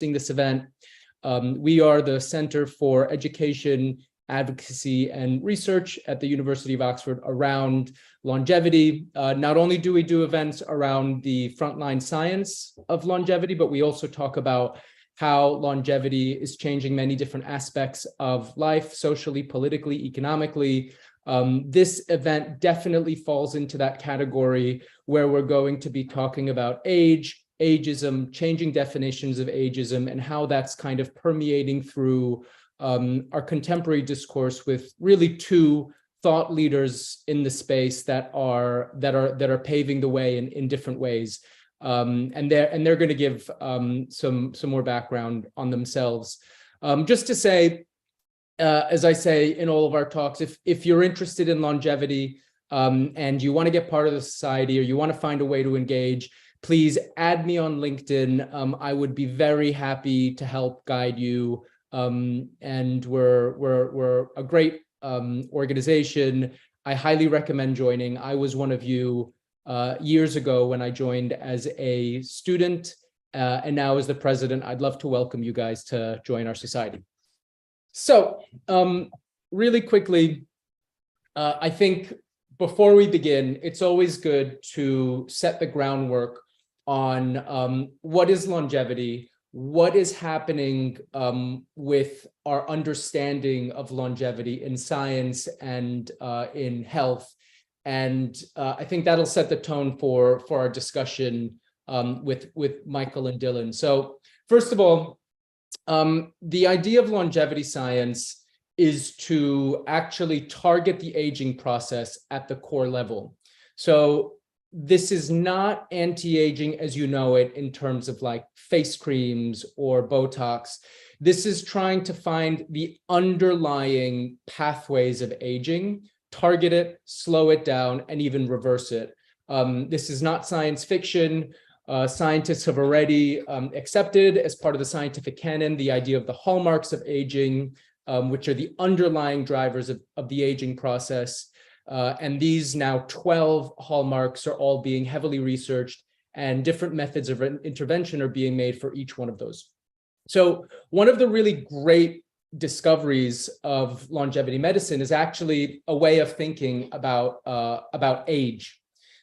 this event. We are the Center for Education, Advocacy, and Research at the University of Oxford around longevity. Not only do we do events around the frontline science of longevity, but we also talk about how longevity is changing many different aspects of life, socially, politically, economically. This event definitely falls into that category where we're going to be talking about age, ageism, changing definitions of ageism, and how that's kind of permeating through our contemporary discourse with really two thought leaders in the space that are paving the way in different ways. And they're going to give some more background on themselves. Just to say, as I say in all of our talks, if you're interested in longevity and you want to get part of the society, or you want to find a way to engage, please add me on LinkedIn. I would be very happy to help guide you. And we're a great organization. I highly recommend joining. I was one of you years ago when I joined as a student, and now as the president. I'd love to welcome you guys to join our society. So really quickly, I think before we begin, it's always good to set the groundwork on what is longevity, what is happening with our understanding of longevity in science and in health. And I think that'll set the tone for our discussion with Michael and Dylan. So first of all, the idea of longevity science is to actually target the aging process at the core level. So this is not anti-aging as you know it in terms of like face creams or Botox. This is trying to find the underlying pathways of aging, target it, slow it down, and even reverse it. This is not science fiction. Scientists have already accepted as part of the scientific canon the idea of the hallmarks of aging, which are the underlying drivers of the aging process. And these now 12 hallmarks are all being heavily researched, and different methods of intervention are being made for each one of those. So one of the really great discoveries of longevity medicine is actually a way of thinking about age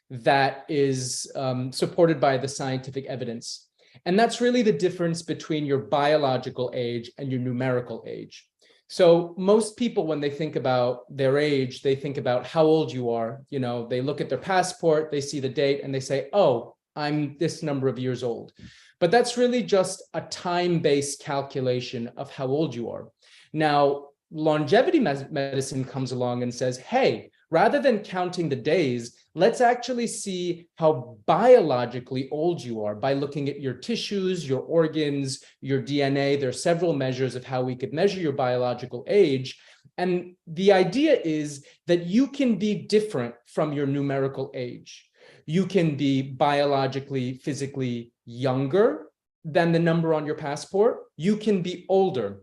that is supported by the scientific evidence. And that's really the difference between your biological age and your numerical age. So most people, when they think about their age, they think about how old you are. You know, they look at their passport, they see the date, and they say, oh, I'm this number of years old. But that's really just a time-based calculation of how old you are. Now, longevity medicine comes along and says, hey, rather than counting the days, let's actually see how biologically old you are by looking at your tissues, your organs, your DNA. There are several measures of how we could measure your biological age. And the idea is that you can be different from your numerical age. You can be biologically, physically younger than the number on your passport. You can be older.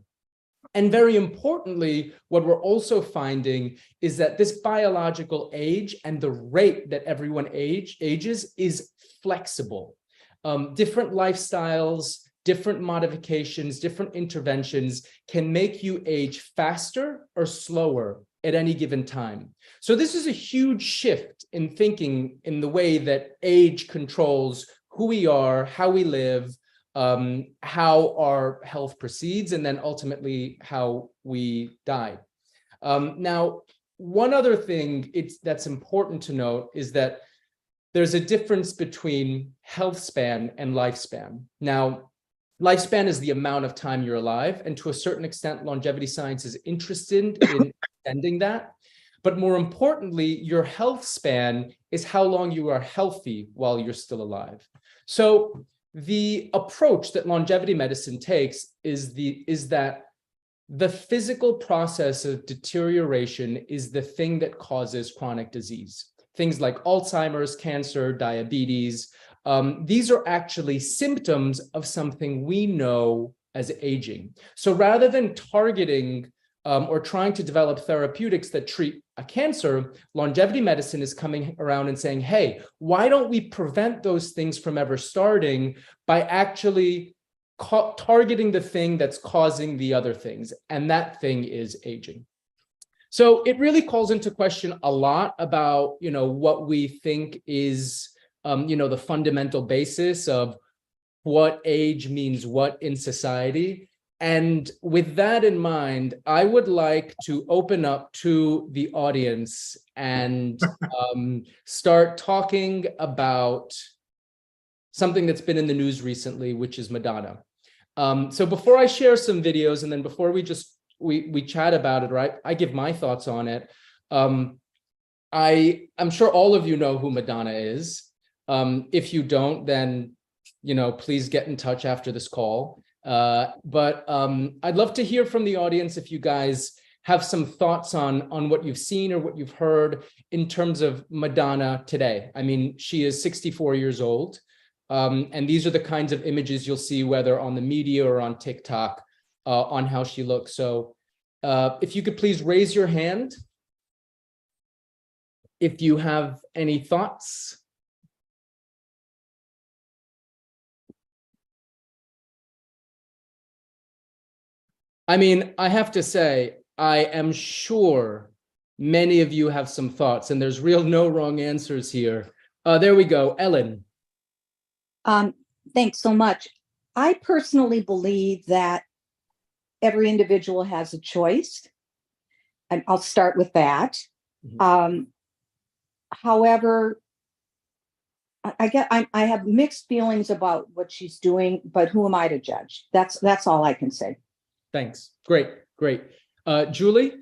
And very importantly, what we're also finding is that this biological age and the rate that everyone ages is flexible. Different lifestyles, different modifications, different interventions can make you age faster or slower at any given time. So this is a huge shift in thinking in the way that age controls who we are, how we live, how our health proceeds, and then ultimately how we die. Now, one other thing that's important to note is that there's a difference between health span and lifespan. Now, lifespan is the amount of time you're alive, and to a certain extent, longevity science is interested in extending that. But more importantly, your health span is how long you are healthy while you're still alive. So the approach that longevity medicine takes is that the physical process of deterioration is the thing that causes chronic disease. Things like Alzheimer's, cancer, diabetes, these are actually symptoms of something we know as aging. So rather than targeting or trying to develop therapeutics that treat a cancer, longevity medicine is coming around and saying, hey, why don't we prevent those things from ever starting by actually targeting the thing that's causing the other things, and that thing is aging. So it really calls into question a lot about, what we think is, the fundamental basis of what age means what in society. And with that in mind, I would like to open up to the audience and start talking about something that's been in the news recently, which is Madonna. So before I share some videos, and then before we chat about it, right, I give my thoughts on it. I'm sure all of you know who Madonna is. If you don't, then, please get in touch after this call. But I'd love to hear from the audience if you guys have some thoughts on what you've seen or what you've heard in terms of Madonna today. I mean, she is 64 years old. And these are the kinds of images you'll see, whether on the media or on TikTok, on how she looks. So if you could please raise your hand if you have any thoughts. I mean, I have to say, I am sure many of you have some thoughts, and there's no wrong answers here. There we go, Ellen. Thanks so much. I personally believe that every individual has a choice, and I'll start with that. Mm-hmm. However, I have mixed feelings about what she's doing, but who am I to judge? That's all I can say. Thanks. Great. Julie?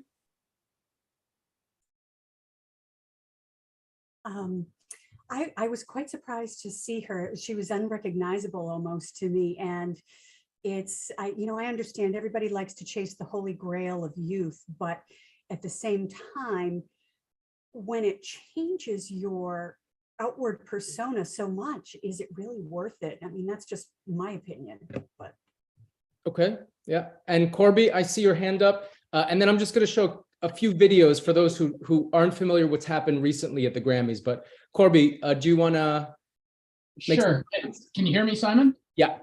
I was quite surprised to see her. She was unrecognizable almost to me. And I understand everybody likes to chase the holy grail of youth, but at the same time, when it changes your outward persona so much, is it really worth it? I mean, that's just my opinion, but. Okay. Yeah. And Corby, I see your hand up. And then I'm just going to show a few videos for those who aren't familiar with what's happened recently at the Grammys. But Corby, do you want to? Sure. Can you hear me, Simon? Yeah.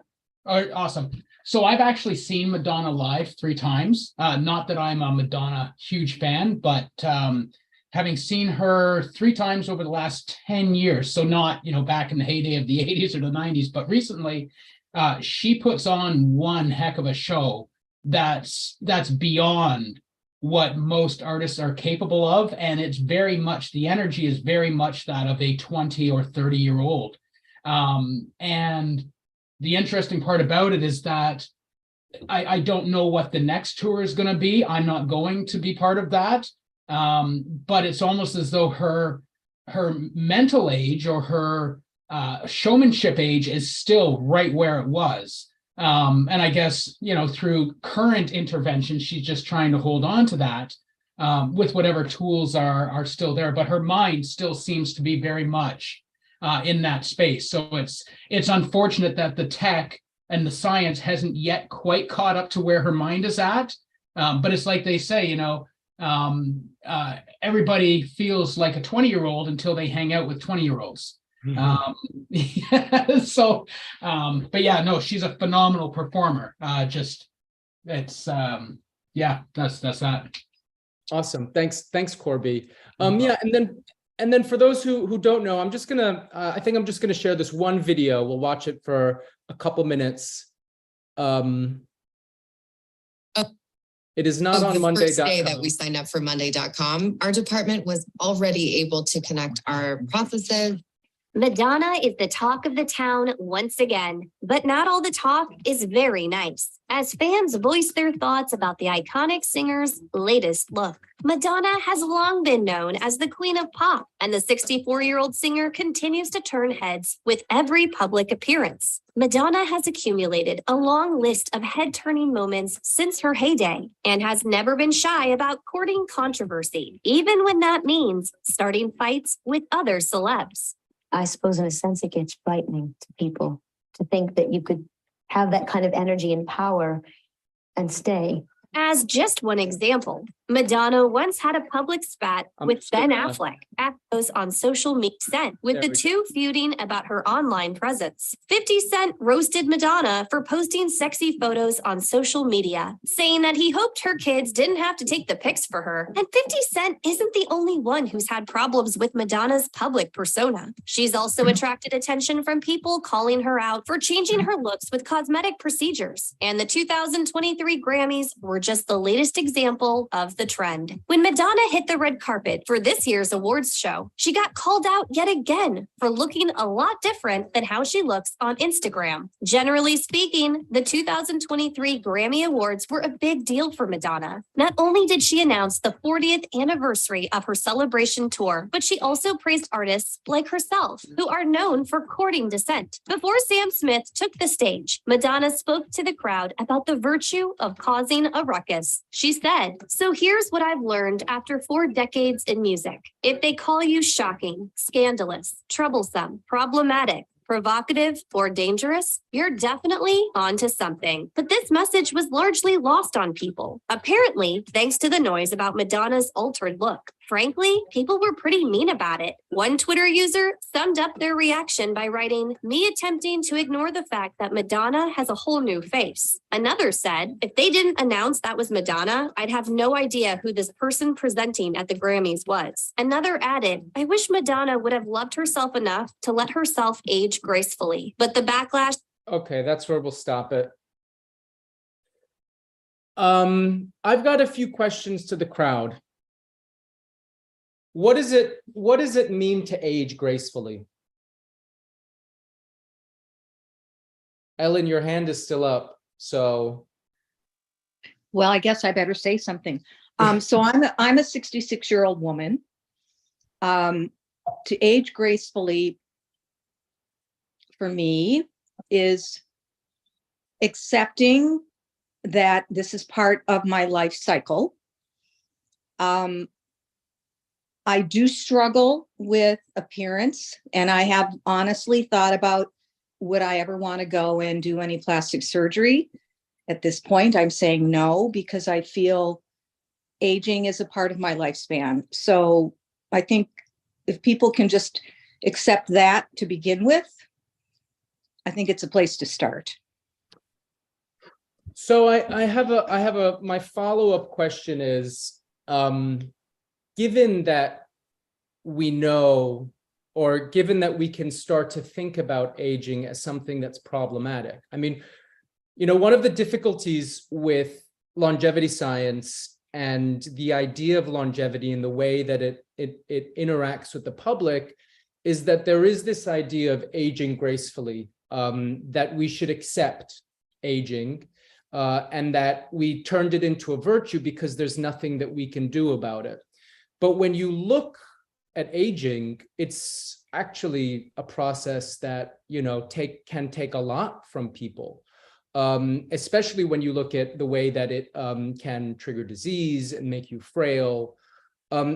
Oh, awesome. So I've actually seen Madonna live 3 times. Not that I'm a Madonna huge fan, but having seen her 3 times over the last 10 years. So not, back in the heyday of the 80s or the 90s, but recently, she puts on one heck of a show that's beyond what most artists are capable of. And it's very much, the energy is very much that of a 20 or 30-year-old. And the interesting part about it is that I don't know what the next tour is going to be. I'm not going to be part of that. But it's almost as though her mental age or her showmanship age is still right where it was. And I guess, through current intervention, she's just trying to hold on to that with whatever tools are still there. But her mind still seems to be very much in that space. So it's unfortunate that the tech and the science hasn't yet quite caught up to where her mind is at. But it's like they say, everybody feels like a 20-year-old until they hang out with 20-year-olds. Mm-hmm. But yeah, no, she's a phenomenal performer. That's that. Awesome. Thanks, Corby. Yeah, and then for those who don't know, I'm just gonna I think I'm just gonna share this one video. We'll watch it for a couple minutes. It is not on Monday.com. The first day that we signed up for Monday.com, our department was already able to connect our processes. Madonna is the talk of the town once again, but not all the talk is very nice, as fans voice their thoughts about the iconic singer's latest look. Madonna has long been known as the queen of pop, and the 64-year-old singer continues to turn heads with every public appearance. Madonna has accumulated a long list of head-turning moments since her heyday and has never been shy about courting controversy, even when that means starting fights with other celebs. I suppose in a sense it gets frightening to people to think that you could have that kind of energy and power and stay. As just one example, Madonna once had a public spat I'm with just Ben gonna- Affleck after those on social media with There the we two feuding about her online presence. 50 Cent roasted Madonna for posting sexy photos on social media, saying that he hoped her kids didn't have to take the pics for her. And 50 Cent isn't the only one who's had problems with Madonna's public persona. She's also attracted attention from people calling her out for changing her looks with cosmetic procedures. And the 2023 Grammys were just the latest example of the trend. When Madonna hit the red carpet for this year's awards show, she got called out yet again for looking a lot different than how she looks on Instagram. Generally speaking, the 2023 Grammy Awards were a big deal for Madonna. Not only did she announce the 40th anniversary of her celebration tour, but she also praised artists like herself, who are known for courting dissent. Before Sam Smith took the stage, Madonna spoke to the crowd about the virtue of causing a ruckus. She said, "So here's what I've learned after 4 decades in music. If they call you shocking, scandalous, troublesome, problematic, provocative, or dangerous, you're definitely onto something." But this message was largely lost on people, apparently thanks to the noise about Madonna's altered look. Frankly, people were pretty mean about it. One Twitter user summed up their reaction by writing, "Me attempting to ignore the fact that Madonna has a whole new face." Another said, "If they didn't announce that was Madonna, I'd have no idea who this person presenting at the Grammys was." Another added, "I wish Madonna would have loved herself enough to let herself age gracefully." But the backlash. Okay, that's where we'll stop it. I've got a few questions to the crowd. What does it mean to age gracefully? Ellen, your hand is still up, so. Well, I guess I better say something. So I'm a 66-year-old woman. To age gracefully for me is accepting that this is part of my life cycle. I do struggle with appearance, and I have honestly thought about, would I ever want to go and do any plastic surgery? At this point, I'm saying no, because I feel aging is a part of my lifespan. So I think if people can just accept that to begin with, I think it's a place to start. So my follow-up question is, given that we know, or given that we can start to think about aging as something that's problematic. I mean, one of the difficulties with longevity science and the idea of longevity and the way that it interacts with the public is that there is this idea of aging gracefully, that we should accept aging, and that we turned it into a virtue because there's nothing that we can do about it. But when you look at aging, it's actually a process that, can take a lot from people, especially when you look at the way that it can trigger disease and make you frail.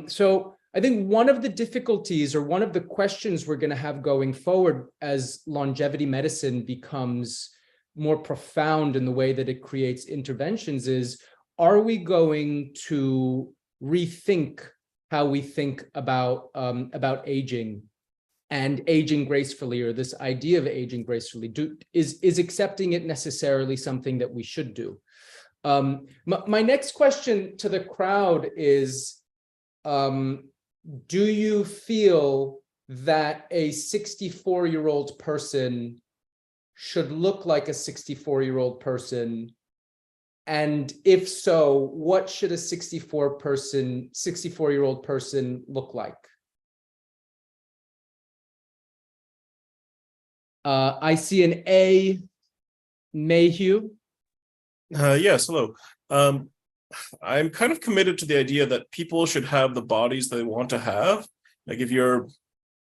So I think one of the difficulties, or one of the questions we're going to have going forward as longevity medicine becomes more profound in the way that it creates interventions is, are we going to rethink how we think about aging and aging gracefully, or this idea of aging gracefully? Is accepting it necessarily something that we should do? My next question to the crowd is, do you feel that a 64-year-old person should look like a 64-year-old person? And if so, what should a 64-year-old person look like? I see an A, Mayhew. Yes, hello. I'm kind of committed to the idea that people should have the bodies they want to have. Like if you're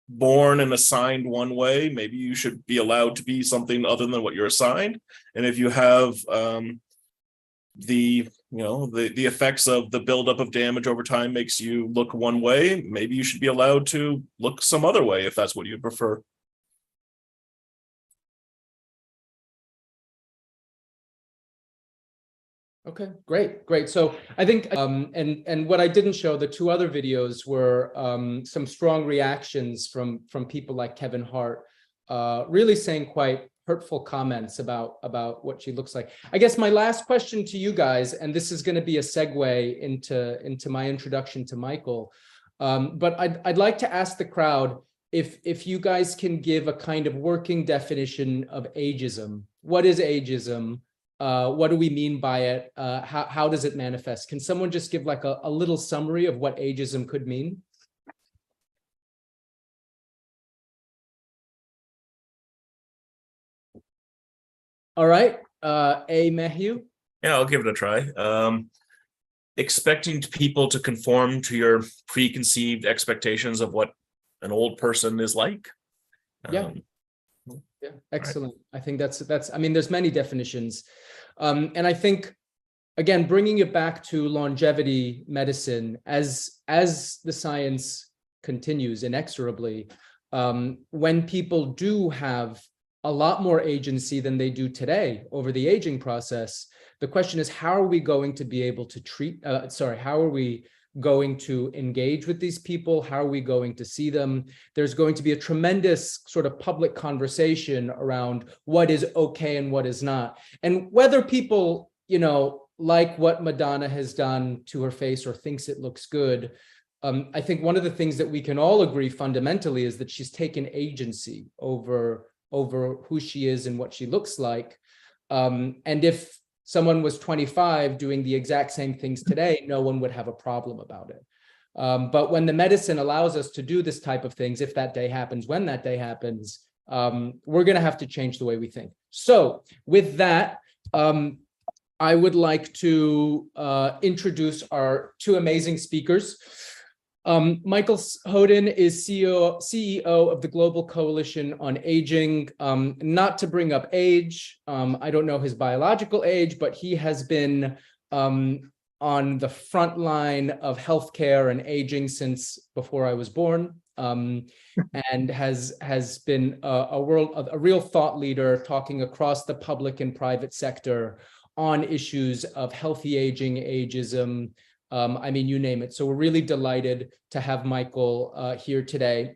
born and assigned one way, maybe you should be allowed to be something other than what you're assigned. And if you have the effects of the buildup of damage over time makes you look one way, maybe you should be allowed to look some other way if that's what you prefer. Okay, great. So I think, and what I didn't show, the two other videos were some strong reactions from people like Kevin Hart, really saying quite hurtful comments about what she looks like. I guess my last question to you guys, and this is going to be a segue into my introduction to Michael, but I'd like to ask the crowd if you guys can give a kind of working definition of ageism. What is ageism? What do we mean by it? How does it manifest? Can someone just give like a little summary of what ageism could mean? All right, A. Mayhew. Yeah, I'll give it a try. Expecting people to conform to your preconceived expectations of what an old person is like. Yeah, excellent. Right. I think that's. I mean, there's many definitions, and I think, again, bringing it back to longevity medicine, as the science continues inexorably, when people do have a lot more agency than they do today over the aging process, the question is, how are we going to be able to how are we going to engage with these people? How are we going to see them? There's going to be a tremendous sort of public conversation around what is okay and what is not. And whether people, like what Madonna has done to her face or thinks it looks good, I think one of the things that we can all agree fundamentally is that she's taken agency over who she is and what she looks like. And if someone was 25 doing the exact same things today, no one would have a problem about it. But when the medicine allows us to do this type of things, if that day happens, when that day happens, we're going to have to change the way we think. So with that, I would like to introduce our two amazing speakers. Michael Hoden is CEO of the Global Coalition on Aging. Not to bring up age, I don't know his biological age, but he has been on the front line of healthcare and aging since before I was born, and has been a real thought leader, talking across the public and private sector on issues of healthy aging, ageism. I mean, you name it. So we're really delighted to have Michael here today.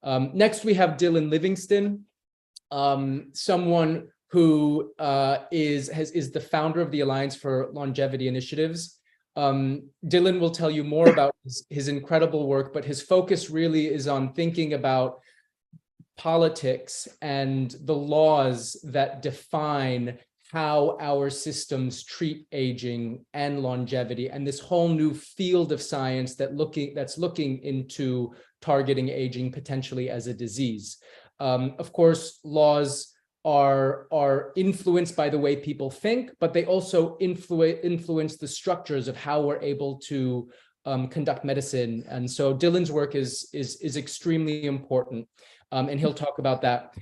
Next, we have Dylan Livingston, someone who is the founder of the Alliance for Longevity Initiatives. Dylan will tell you more about his incredible work, but his focus really is on thinking about politics and the laws that define how our systems treat aging and longevity, and this whole new field of science that's looking into targeting aging potentially as a disease. Of course, laws are influenced by the way people think, but they also influence the structures of how we're able to conduct medicine. And so Dylan's work is extremely important. And he'll talk about that.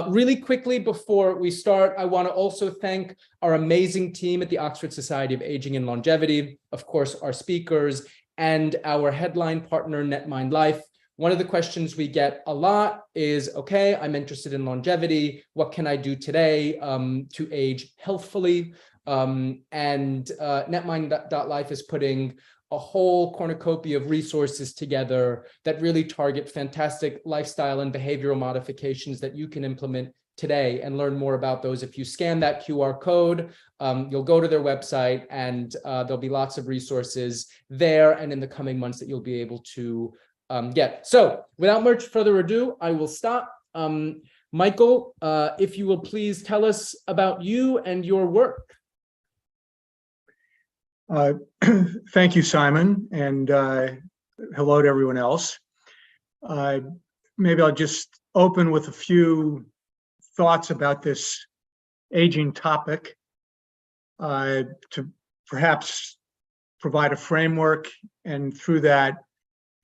Really quickly before we start, I want to also thank our amazing team at the Oxford Society of Aging and Longevity, of course, our speakers, and our headline partner, Netmind Life. One of the questions we get a lot is, okay, I'm interested in longevity. What can I do today to age healthfully? And Netmind.life is putting a whole cornucopia of resources together that really target fantastic lifestyle and behavioral modifications that you can implement today, and learn more about those. If you scan that QR code, you'll go to their website, and there'll be lots of resources there and in the coming months that you'll be able to get. So without much further ado, I will stop. Michael, if you will please tell us about you and your work. Thank you, Simon, and hello to everyone else. Maybe I'll just open with a few thoughts about this aging topic to perhaps provide a framework, and through that,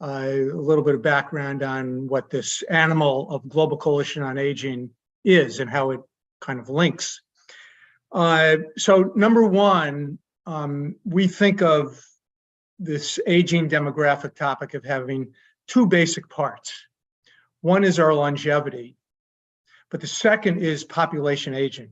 a little bit of background on what this animal of Global Coalition on Aging is and how it kind of links. So number one, we think of this aging demographic topic of having two basic parts. One is our longevity, but the second is population aging.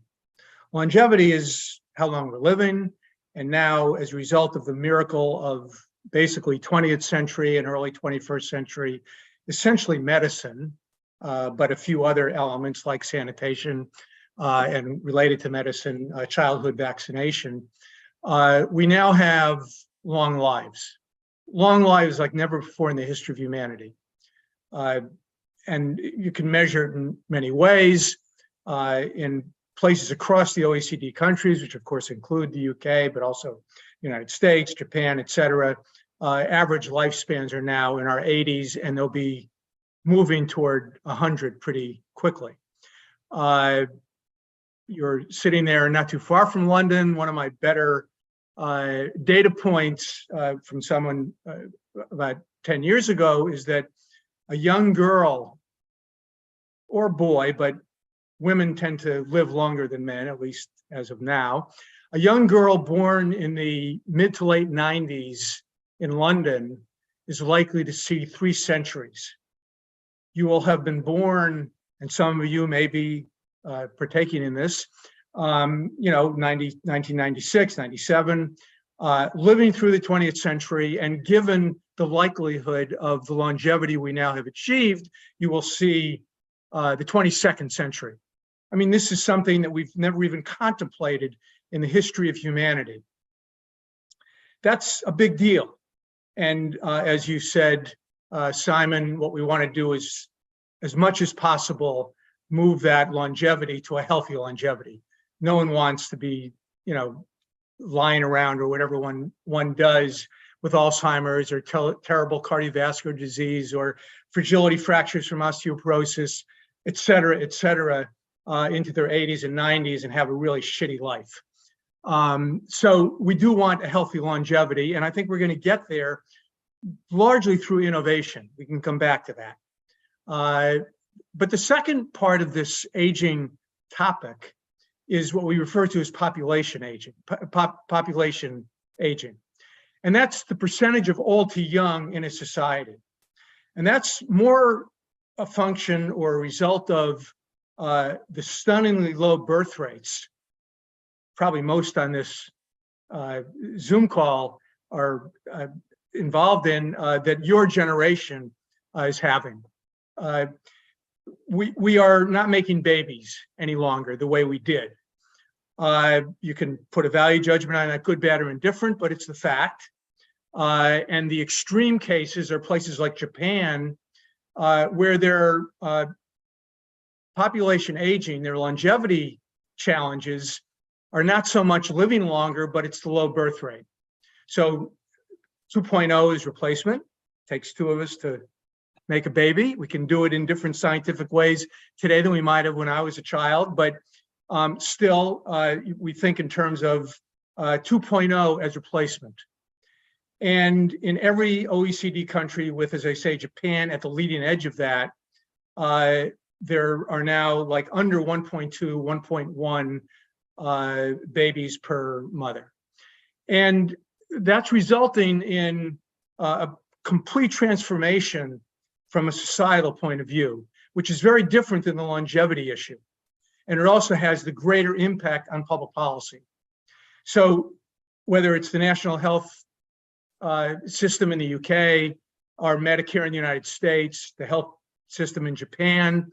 Longevity is how long we're living, And now, as a result of the miracle of basically 20th century and early 21st century, essentially medicine, but a few other elements like sanitation and related to medicine, childhood vaccination, we now have long lives like never before in the history of humanity. And you can measure it in many ways. In places across the OECD countries, which of course include the UK, but also the United States, Japan, et cetera, average lifespans are now in our 80s, and they'll be moving toward 100 pretty quickly. You're sitting there not too far from London. One of my better data points from someone about 10 years ago is that a young girl or boy, but women tend to live longer than men, at least as of now. A young girl born in the mid to late 90s in London is likely to see 3 centuries. You will have been born, and some of you may be partaking in this, 1996, 97, living through the 20th century, and given the likelihood of the longevity we now have achieved, you will see the 22nd century. I mean, this is something that we've never even contemplated in the history of humanity. That's a big deal. And as you said, Simon, what we want to do is, as much as possible, move that longevity to a healthy longevity. No one wants to be, lying around or whatever one does with Alzheimer's or terrible cardiovascular disease or fragility fractures from osteoporosis, et cetera, into their 80s and 90s and have a really shitty life. So we do want a healthy longevity, and I think we're going to get there largely through innovation. We can come back to that. But the second part of this aging topic is what we refer to as population aging. Population aging. And that's the percentage of old to young in a society. And that's more a function or a result of the stunningly low birth rates. Probably most on this Zoom call are involved in that your generation is having. We are not making babies any longer the way we did. You can put a value judgment on that, good, bad, or indifferent, but it's the fact. And the extreme cases are places like Japan, where their population aging, their longevity challenges are not so much living longer, but it's the low birth rate. So 2.0 is replacement. Takes 2 of us to make a baby. We can do it in different scientific ways today than we might have when I was a child, but still, we think in terms of 2.0 as replacement. And in every OECD country with, as I say, Japan at the leading edge of that, there are now like under 1.2, 1.1 babies per mother. And that's resulting in a complete transformation from a societal point of view, which is very different than the longevity issue. And it also has the greater impact on public policy. So whether it's the national health system in the UK, or Medicare in the United States, the health system in Japan,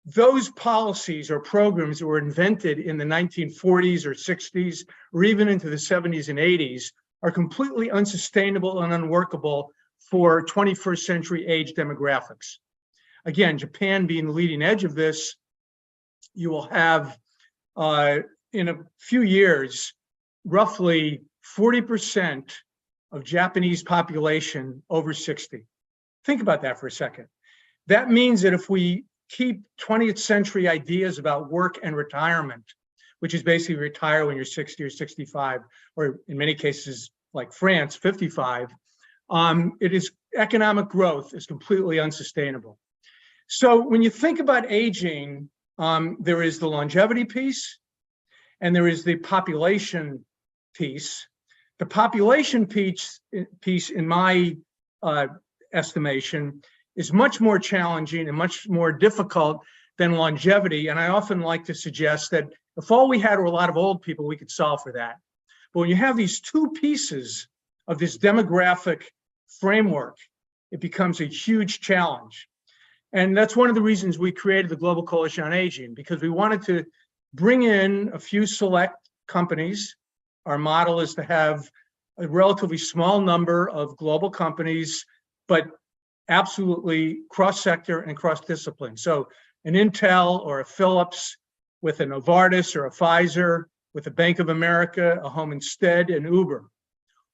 those policies or programs that were invented in the 1940s or 60s, or even into the 70s and 80s, are completely unsustainable and unworkable for 21st century age demographics. Again, Japan being the leading edge of this, you will have in a few years, roughly 40% of Japanese population over 60. Think about that for a second. That means that if we keep 20th century ideas about work and retirement, which is basically retire when you're 60 or 65, or in many cases like France, 55, it is economic growth is completely unsustainable. So when you think about aging, there is the longevity piece and there is the population piece. The population piece in my estimation, is much more challenging and much more difficult than longevity. And I often like to suggest that if all we had were a lot of old people, we could solve for that. But when you have these two pieces of this demographic framework, it becomes a huge challenge. And that's one of the reasons we created the Global Coalition on Aging, because we wanted to bring in a few select companies. Our model is to have a relatively small number of global companies, but absolutely cross-sector and cross-discipline. So an Intel or a Philips with a Novartis or a Pfizer, with a Bank of America, a Home Instead, and Uber,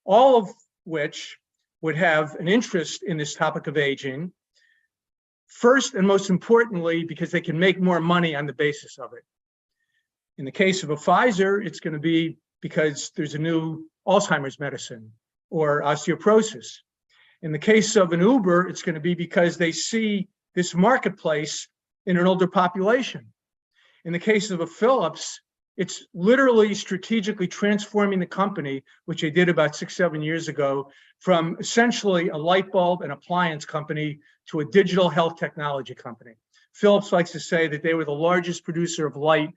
all of which would have an interest in this topic of aging. First and most importantly, because they can make more money on the basis of it. In the case of a Pfizer, it's going to be because there's a new Alzheimer's medicine or osteoporosis. In the case of an Uber, it's going to be because they see this marketplace in an older population. In the case of a Philips, it's literally strategically transforming the company, which they did about 6-7 years ago, from essentially a light bulb and appliance company to a digital health technology company. Philips likes to say that they were the largest producer of light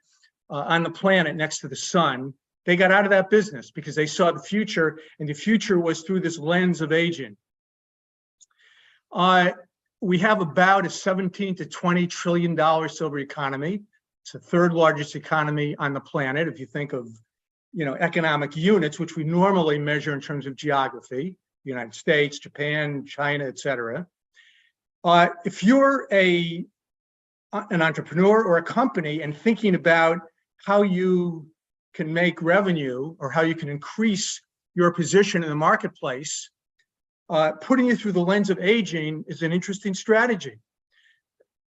on the planet next to the sun. They got out of that business because they saw the future, and the future was through this lens of aging. We have about a $17 to $20 trillion silver economy. It's the third largest economy on the planet. If you think of, economic units, which we normally measure in terms of geography, the United States, Japan, China, et cetera. If you're an entrepreneur or a company and thinking about how you can make revenue or how you can increase your position in the marketplace, putting it through the lens of aging is an interesting strategy.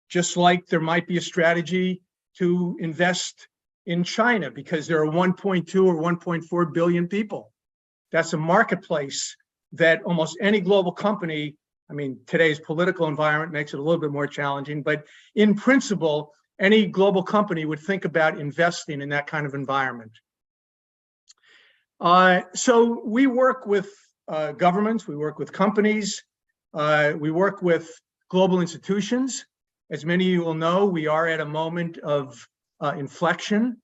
Just like there might be a strategy to invest in China because there are 1.2 or 1.4 billion people. That's a marketplace that almost any global company, today's political environment makes it a little bit more challenging, but in principle, any global company would think about investing in that kind of environment. So we work with governments, we work with companies, we work with global institutions. As many of you will know, we are at a moment of inflection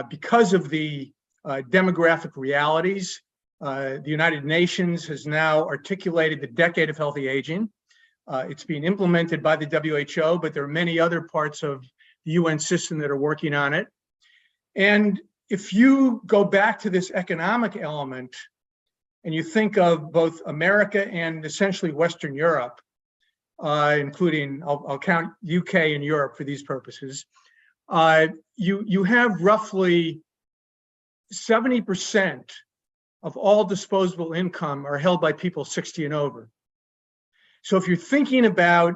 because of the demographic realities. The United Nations has now articulated the Decade of Healthy Aging. It's being implemented by the WHO, but there are many other parts of the UN system that are working on it. And if you go back to this economic element and you think of both America and essentially Western Europe, including, I'll count UK and Europe for these purposes, you have roughly 70% of all disposable income are held by people 60 and over. So if you're thinking about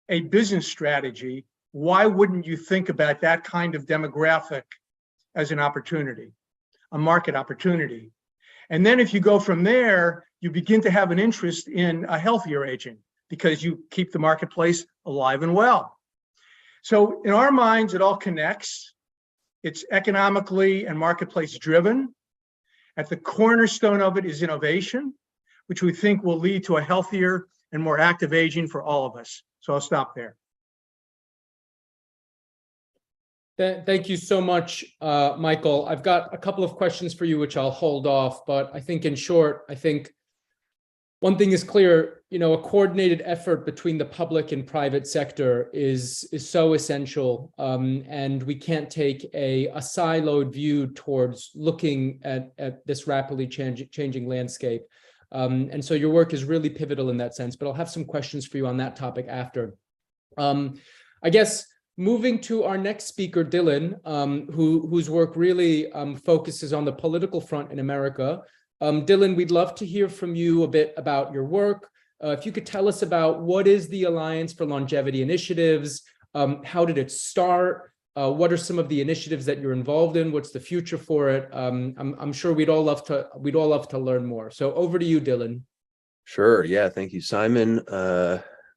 a business strategy, why wouldn't you think about that kind of demographic as an opportunity, a market opportunity? And then if you go from there, you begin to have an interest in a healthier aging because you keep the marketplace alive and well. So in our minds, it all connects. It's economically and marketplace driven. At the cornerstone of it is innovation, which we think will lead to a healthier and more active aging for all of us. So I'll stop there. Thank you so much, Michael. I've got a couple of questions for you, which I'll hold off. But I think in short, one thing is clear, a coordinated effort between the public and private sector is so essential. And we can't take a siloed view towards looking at this rapidly changing landscape. And so your work is really pivotal in that sense, but I'll have some questions for you on that topic after. I guess moving to our next speaker, Dylan, whose work really focuses on the political front in America. Dylan, we'd love to hear from you a bit about your work. If you could tell us about what is the Alliance for Longevity Initiatives, how did it start, what are some of the initiatives that you're involved in, what's the future for it? I'm sure we'd all love to learn more. So over to you, Dylan. Sure. Yeah. Thank you, Simon.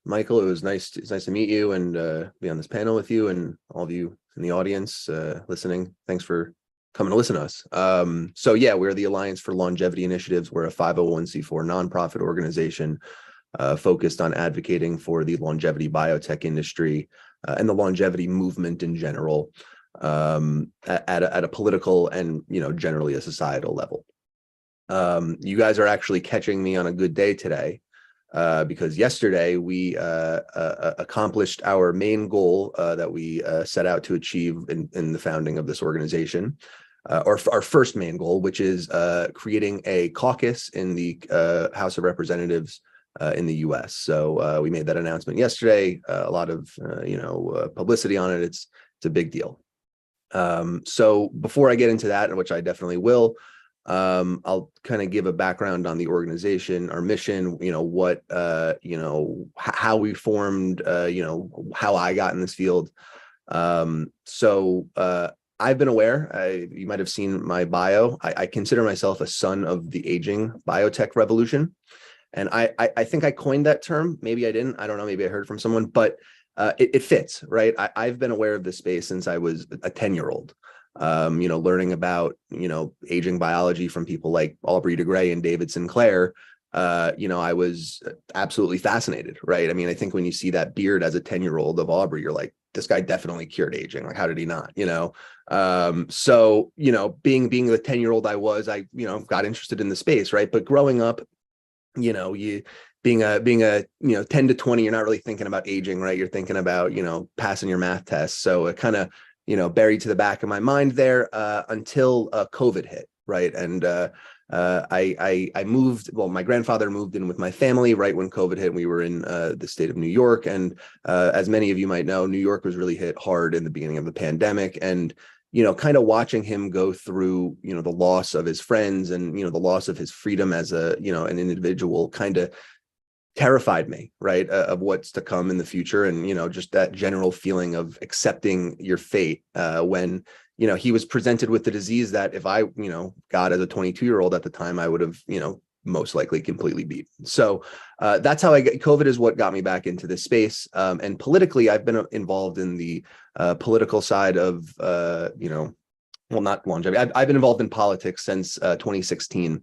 Michael, it was nice to meet you and be on this panel with you and all of you in the audience listening. Thanks for coming to listen to us. So yeah, we're the Alliance for Longevity Initiatives. We're a 501c4 nonprofit organization focused on advocating for the longevity biotech industry and the longevity movement in general at a political and generally a societal level. You guys are actually catching me on a good day today, because yesterday we accomplished our main goal that we set out to achieve in the founding of this organization, or our first main goal, which is creating a caucus in the House of Representatives in the U.S. So we made that announcement yesterday. A lot of publicity on it. It's a big deal. So before I get into that, which I definitely will, I'll kind of give a background on the organization, our mission, what, how we formed, how I got in this field. So I've been aware, you might have seen my bio. I consider myself a son of the aging biotech revolution. And I think I coined that term. Maybe I didn't. I don't know. Maybe I heard from someone, but it fits, right? I've been aware of this space since I was a 10-year-old. Learning about, aging biology from people like Aubrey de Grey and David Sinclair, I was absolutely fascinated, right? I mean, I think when you see that beard as a 10-year-old of Aubrey, you're like, this guy definitely cured aging. Like, how did he not, So, being the 10-year-old I was, I, got interested in the space, right? But growing up, you being a 10 to 20, you're not really thinking about aging, right? You're thinking about, passing your math tests. So it kind of, buried to the back of my mind there until COVID hit, right? And I moved, well, my grandfather moved in with my family right when COVID hit. We were in the state of New York. And as many of you might know, New York was really hit hard in the beginning of the pandemic. And, kind of watching him go through, the loss of his friends and, the loss of his freedom as an individual kind of terrified me, right, of what's to come in the future. And, just that general feeling of accepting your fate when, he was presented with the disease that if I, got as a 22-year-old at the time, I would have, most likely completely beat. So that's how COVID is what got me back into this space. And politically, I've been involved in the political side of, well, not longevity. I've been involved in politics since 2016.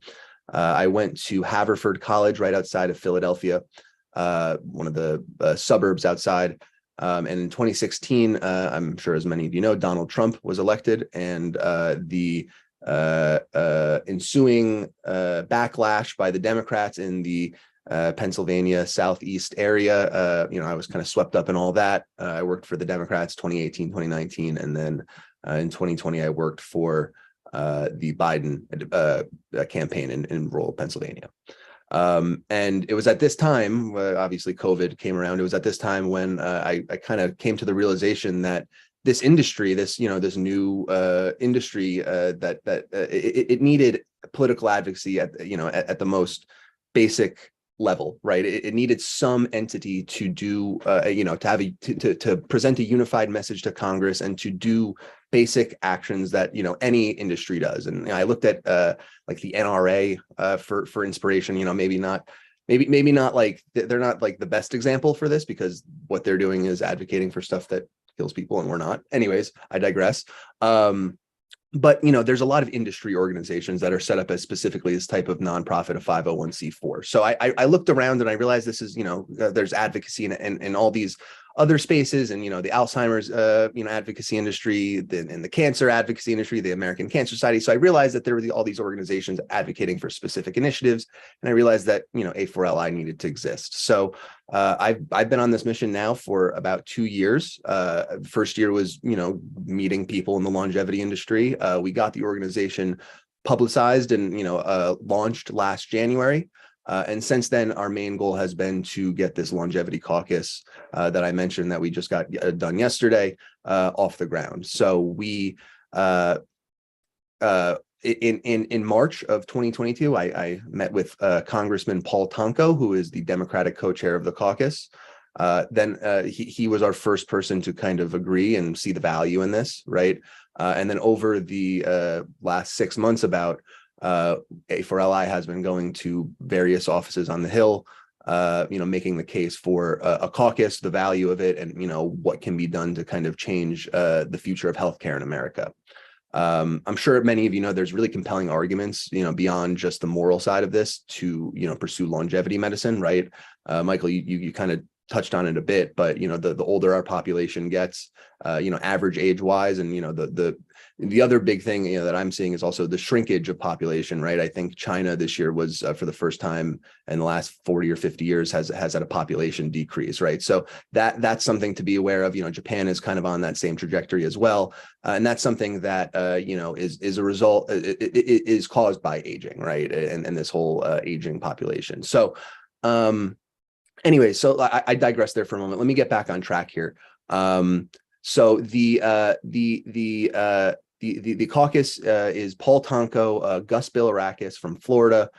I went to Haverford College right outside of Philadelphia, one of the suburbs outside. And in 2016, I'm sure as many of you know, Donald Trump was elected, and the ensuing backlash by the Democrats in the Pennsylvania Southeast area, I was kind of swept up in all that. I worked for the Democrats 2018, 2019, and then in 2020, I worked for the Biden campaign in rural Pennsylvania. And it was at this time, obviously COVID came around. It was at this time when I kind of came to the realization that this industry, this new industry, that it needed political advocacy at the most basic level, right? It needed some entity to do, to present a unified message to Congress and to do basic actions that any industry does. And I looked at like the NRA for inspiration. Maybe not like they're not like the best example for this, because what they're doing is advocating for stuff that kills people, and we're not. Anyways, I digress. But there's a lot of industry organizations that are set up as specifically this type of nonprofit, a 501c4. So I looked around and I realized this is, there's advocacy in all these other spaces, and the Alzheimer's advocacy industry, and the cancer advocacy industry, the American Cancer Society. So I realized that there were all these organizations advocating for specific initiatives, and I realized that A4LI needed to exist. So I've been on this mission now for about 2 years. First year was meeting people in the longevity industry. We got the organization publicized and launched last January. And since then, our main goal has been to get this longevity caucus that I mentioned that we just got done yesterday off the ground. So we, in March of 2022, I met with Congressman Paul Tonko, who is the Democratic co-chair of the caucus. Then he was our first person to kind of agree and see the value in this, right? And then over the last 6 months, about A4LI has been going to various offices on the Hill, making the case for a caucus, the value of it, and what can be done to kind of change the future of healthcare in America. I'm sure many of there's really compelling arguments, beyond just the moral side of this to pursue longevity medicine, right? Michael, you kind of touched on it a bit, but the older our population gets, average age wise, and the other big thing that I'm seeing is also the shrinkage of population, right? I think China this year was for the first time in the last 40 or 50 years has had a population decrease, right? So that's something to be aware of. Japan is kind of on that same trajectory as well, and that's something that is a result, it is caused by aging, right? And this whole aging population. So anyway, so I digress there for a moment. Let me get back on track here. So the caucus is Paul Tonko, Gus Bilirakis from Florida,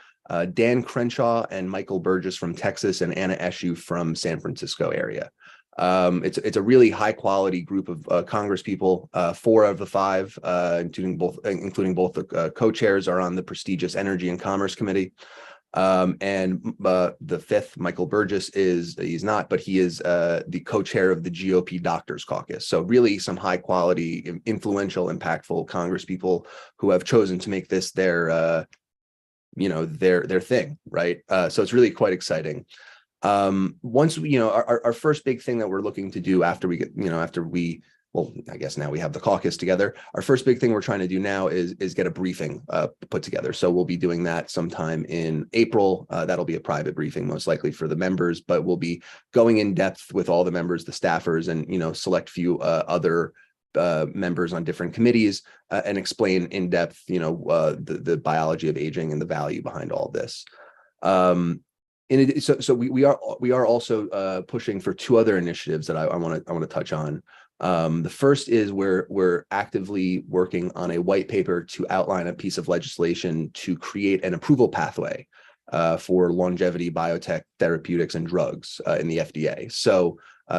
Dan Crenshaw and Michael Burgess from Texas, and Anna Eshoo from San Francisco area. It's a really high quality group of Congress people. 4 of the 5, including both the co-chairs, are on the prestigious Energy and Commerce Committee. And the 5th, Michael Burgess, he's not, but he is the co-chair of the GOP Doctors Caucus. So really some high quality, influential, impactful Congress people who have chosen to make this their thing, right? So it's really quite exciting. Once our first big thing that we're looking to do after we get, well, I guess now we have the caucus together. Our first big thing we're trying to do now is get a briefing put together. So we'll be doing that sometime in April. That'll be a private briefing, most likely for the members, but we'll be going in depth with all the members, the staffers, and select few other members on different committees and explain in depth, the biology of aging and the value behind all of this. So we are also pushing for 2 other initiatives that I want to touch on. The first is we're actively working on a white paper to outline a piece of legislation to create an approval pathway for longevity, biotech, therapeutics, and drugs in the FDA. So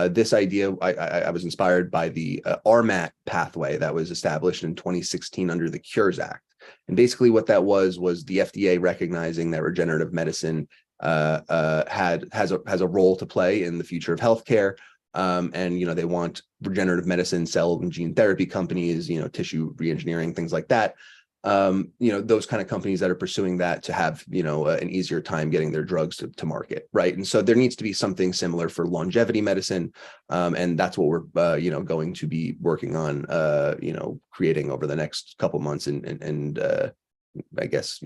this idea, I was inspired by the RMAT pathway that was established in 2016 under the Cures Act. And basically what that was the FDA recognizing that regenerative medicine has a role to play in the future of healthcare. And they want regenerative medicine, cell and gene therapy companies, tissue reengineering, things like that. Those kind of companies that are pursuing that to have, an easier time getting their drugs to market, right? And so there needs to be something similar for longevity medicine, and that's what we're, going to be working on, creating over the next couple months, and I guess,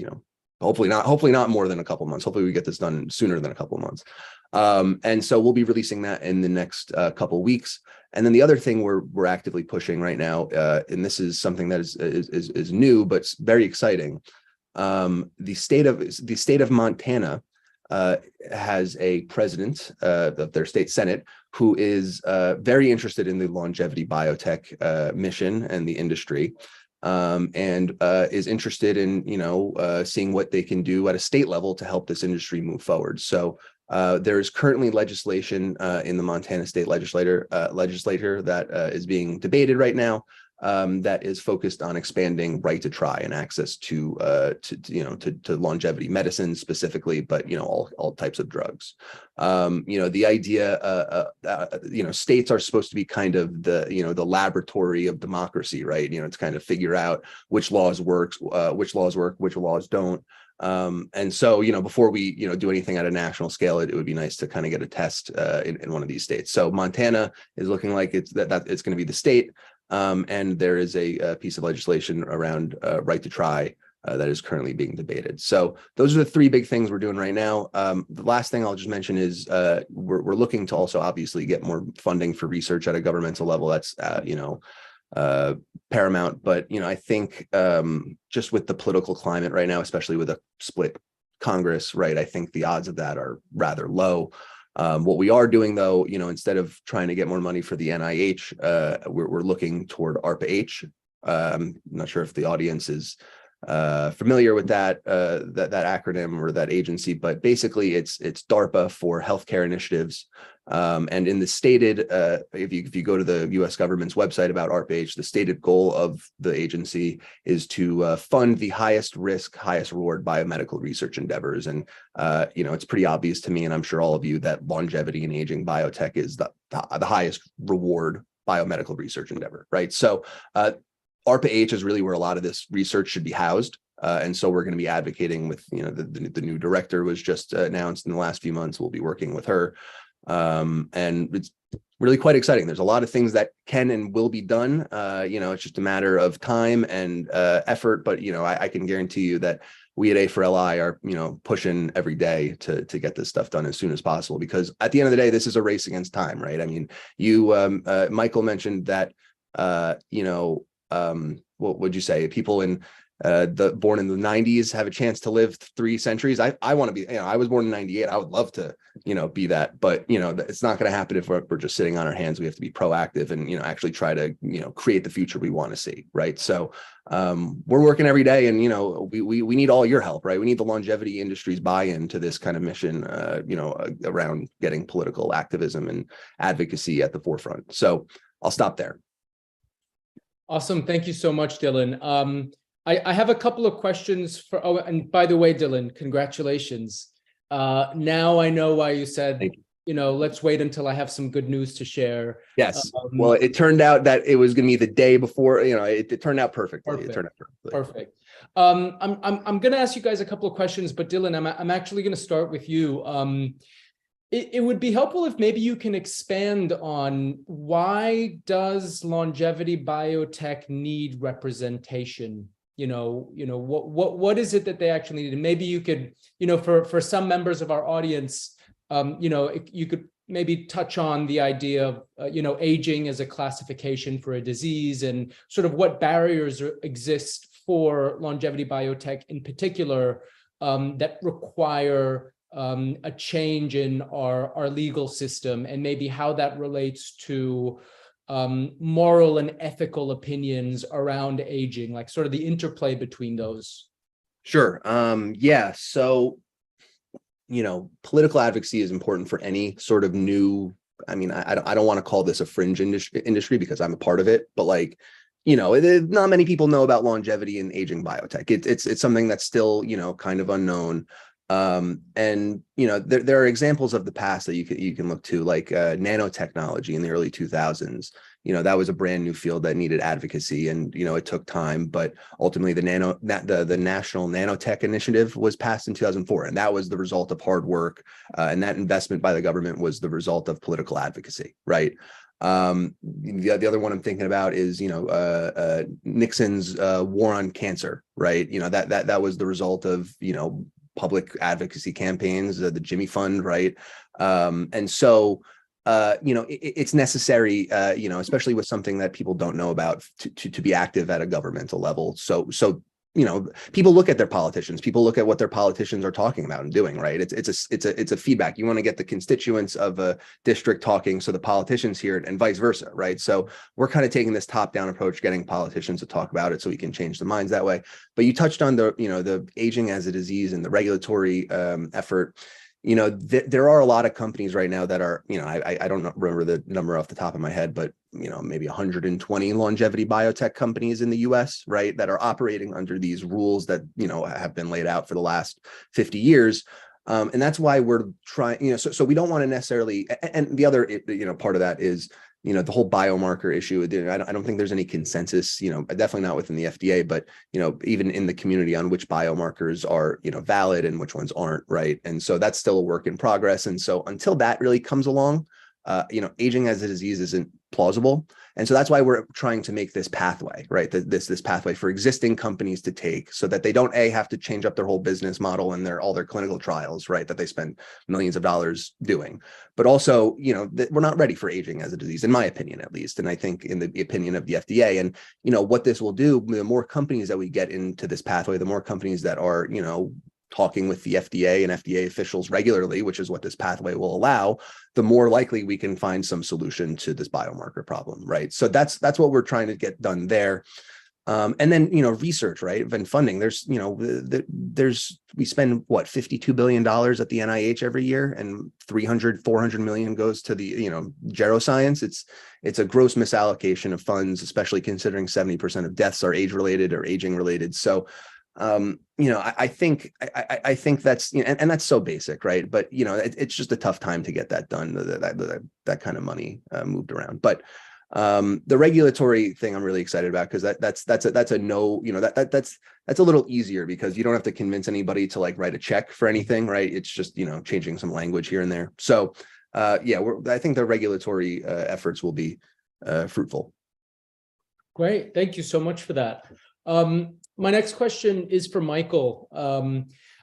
hopefully not more than a couple months. Hopefully we get this done sooner than a couple of months. And so we'll be releasing that in the next couple weeks. And then the other thing we're actively pushing right now, and this is something that is new but very exciting. The state of Montana has a president of their state senate who is very interested in the longevity biotech mission and the industry. And is interested in, seeing what they can do at a state level to help this industry move forward. So there is currently legislation in the Montana state legislature that is being debated right now that is focused on expanding right to try and access to longevity medicine specifically, but all types of drugs. The idea, states are supposed to be kind of the laboratory of democracy, right? To kind of figure out which laws work, which laws don't. And so, before we, do anything at a national scale, it would be nice to kind of get a test in one of these states. So Montana is looking like it's going to be the state. And there is a piece of legislation around right to try that is currently being debated. So those are the 3 big things we're doing right now. The last thing I'll just mention is we're looking to also obviously get more funding for research at a governmental level. That's paramount. But I think just with the political climate right now, especially with a split Congress, right, I think the odds of that are rather low. What we are doing, though, instead of trying to get more money for the NIH, we're looking toward ARPA-H. I'm not sure if the audience is familiar with that acronym or that agency, but basically it's DARPA for healthcare initiatives. And in the stated, if you go to the U.S. government's website about ARPA-H, the stated goal of the agency is to fund the highest risk, highest reward biomedical research endeavors. And it's pretty obvious to me, and I'm sure all of you, that longevity and aging biotech is the highest reward biomedical research endeavor, right? So ARPA-H is really where a lot of this research should be housed. And so we're going to be advocating with, the new director was just announced in the last few months. We'll be working with her And it's really quite exciting. There's a lot of things that can and will be done. It's just a matter of time and effort. But I can guarantee you that we at A4LI are pushing every day to get this stuff done as soon as possible, because at the end of the day, this is a race against time, right? I mean, you Michael mentioned that what would you say, people in born in the 90s have a chance to live 3 centuries. I want to be, I was born in 98. I would love to, be that, but it's not going to happen if we're just sitting on our hands. We have to be proactive and, actually try to, create the future we want to see. Right. So we're working every day, and, we need all your help, right? We need the longevity industry's buy-in to this kind of mission, around getting political activism and advocacy at the forefront. So I'll stop there. Awesome. Thank you so much, Dylan. I have a couple of questions and by the way, Dylan, congratulations. Now I know why you said, let's wait until I have some good news to share. Yes. Well, it turned out that it was going to be the day before, it turned out perfectly. Perfect. It turned out perfectly. Perfect. I'm going to ask you guys a couple of questions, but Dylan, I'm actually going to start with you. It would be helpful if maybe you can expand on why does longevity biotech need representation? What is it that they actually need? And maybe you could, for some members of our audience, you could maybe touch on the idea of, aging as a classification for a disease, and sort of what barriers exist for longevity biotech in particular that require a change in our legal system, and maybe how that relates to moral and ethical opinions around aging, like sort of the interplay between those. Sure. Yeah. So, political advocacy is important for any sort of new, I don't want to call this a fringe industry because I'm a part of it, but not many people know about longevity and aging biotech. It's something that's still, kind of unknown. And there are examples of the past that you can look to, like nanotechnology in the early 2000s. That was a brand new field that needed advocacy, and it took time, but ultimately the National Nanotech Initiative was passed in 2004, and that was the result of hard work, and that investment by the government was the result of political advocacy, right? The other one I'm thinking about is Nixon's war on cancer, right? That was the result of public advocacy campaigns, the Jimmy Fund, right? And so, it's necessary, especially with something that people don't know about, to be active at a governmental level. So people look at their politicians, people look at what their politicians are talking about and doing, right? It's a feedback. You want to get the constituents of a district talking, so the politicians hear it, and vice versa, right? So we're kind of taking this top-down approach, getting politicians to talk about it so we can change the minds that way. But you touched on the aging as a disease and the regulatory effort. There are a lot of companies right now that are, I don't remember the number off the top of my head, but, maybe 120 longevity biotech companies in the US, right, that are operating under these rules that, have been laid out for the last 50 years. And that's why we're trying, so we don't want to necessarily, and the other, part of that is, the whole biomarker issue. I don't think there's any consensus, definitely not within the FDA, but, even in the community on which biomarkers are, valid and which ones aren't, right? And so that's still a work in progress. And so until that really comes along, aging as a disease isn't plausible. And so that's why we're trying to make this pathway, right? This pathway for existing companies to take, so that they don't have to change up their whole business model and all their clinical trials, right? That they spend millions of dollars doing. But also, we're not ready for aging as a disease, in my opinion, at least. And I think in the opinion of the FDA, and, what this will do, the more companies that we get into this pathway, the more companies that are, talking with the FDA and FDA officials regularly, which is what this pathway will allow, the more likely we can find some solution to this biomarker problem, right? So that's what we're trying to get done there. And then, research, right? And funding, we spend what, $52 billion at the NIH every year, and 400 million goes to the, geroscience. It's a gross misallocation of funds, especially considering 70% of deaths are age-related or aging-related. So, I think that's, and that's so basic, right? But, it's just a tough time to get that done, that kind of money moved around. But the regulatory thing I'm really excited about, because that's a no, that's a little easier, because you don't have to convince anybody to write a check for anything, right? It's just, changing some language here and there. So yeah, I think the regulatory efforts will be fruitful. Great. Thank you so much for that. My next question is for Michael.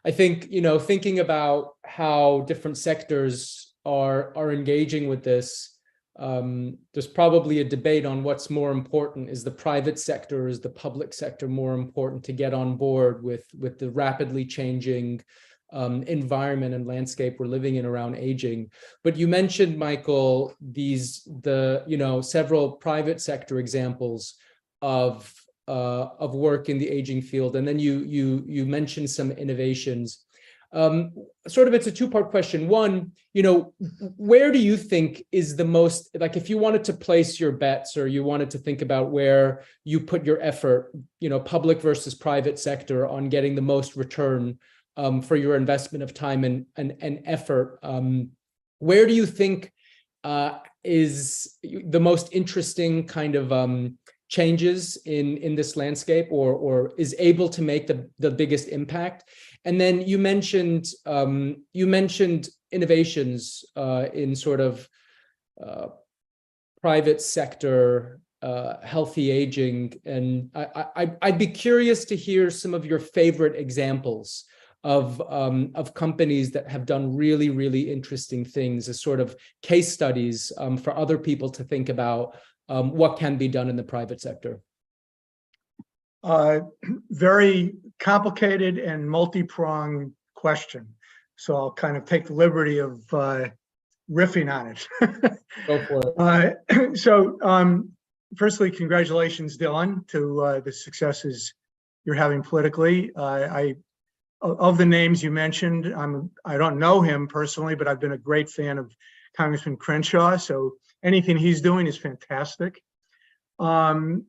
I think, thinking about how different sectors are engaging with this, there's probably a debate on what's more important. Is the private sector, is the public sector more important to get on board with the rapidly changing environment and landscape we're living in around aging? But you mentioned, Michael, several private sector examples of work in the aging field, and then you mentioned some innovations. It's a two-part question. One, where do you think is the most, like, if you wanted to place your bets, or you wanted to think about where you put your effort, public versus private sector, on getting the most return for your investment of time and effort, where do you think is the most interesting kind of changes in this landscape, or is able to make the biggest impact? And then you mentioned innovations in sort of private sector healthy aging, and I'd be curious to hear some of your favorite examples of companies that have done really, really interesting things as sort of case studies for other people to think about what can be done in the private sector. Very complicated and multi-pronged question. So I'll kind of take the liberty of riffing on it. Go for it. Firstly, congratulations, Dylan, to the successes you're having politically. Of the names you mentioned, I don't know him personally, but I've been a great fan of Congressman Crenshaw. So anything he's doing is fantastic. To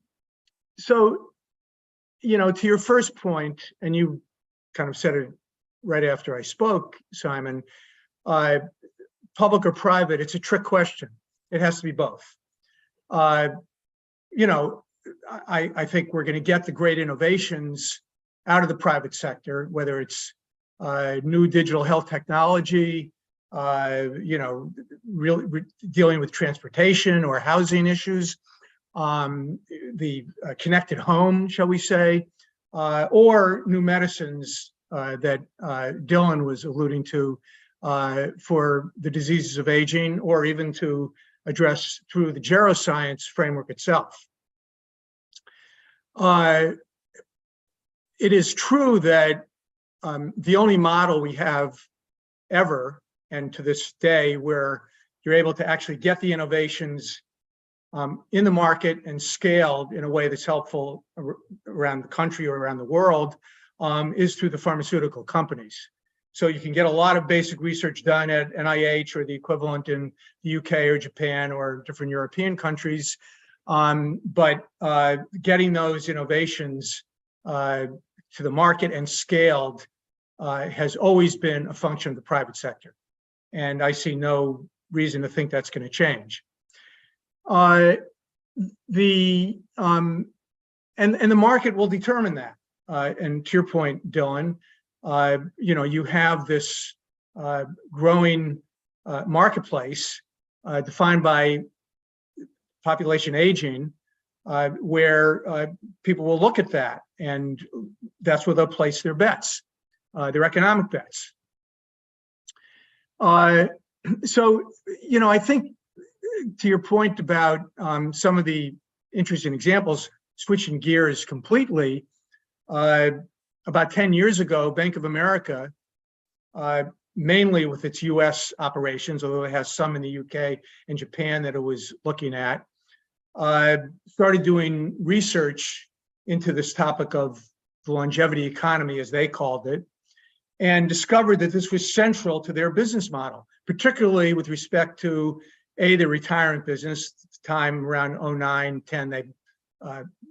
your first point, and you kind of said it right after I spoke, Simon, public or private, it's a trick question. It has to be both. I think we're going to get the great innovations out of the private sector, whether it's new digital health technology, really dealing with transportation or housing issues, the connected home, shall we say, or new medicines that Dylan was alluding to for the diseases of aging, or even to address through the geroscience framework itself. It is true that the only model we have ever, and to this day, where you're able to actually get the innovations in the market and scaled in a way that's helpful around the country or around the world, is through the pharmaceutical companies. So you can get a lot of basic research done at NIH or the equivalent in the UK or Japan or different European countries, but getting those innovations to the market and scaled has always been a function of the private sector. And I see no reason to think that's going to change. And the market will determine that. And to your point, Dylan, you have this growing marketplace defined by population aging, where people will look at that, and that's where they'll place their bets, their economic bets. I think to your point about some of the interesting examples, switching gears completely, about 10 years ago, Bank of America, mainly with its US operations, although it has some in the UK and Japan that it was looking at, started doing research into this topic of the longevity economy, as they called it, and discovered that this was central to their business model, particularly with respect to the retirement business. At the time around 09, 10, they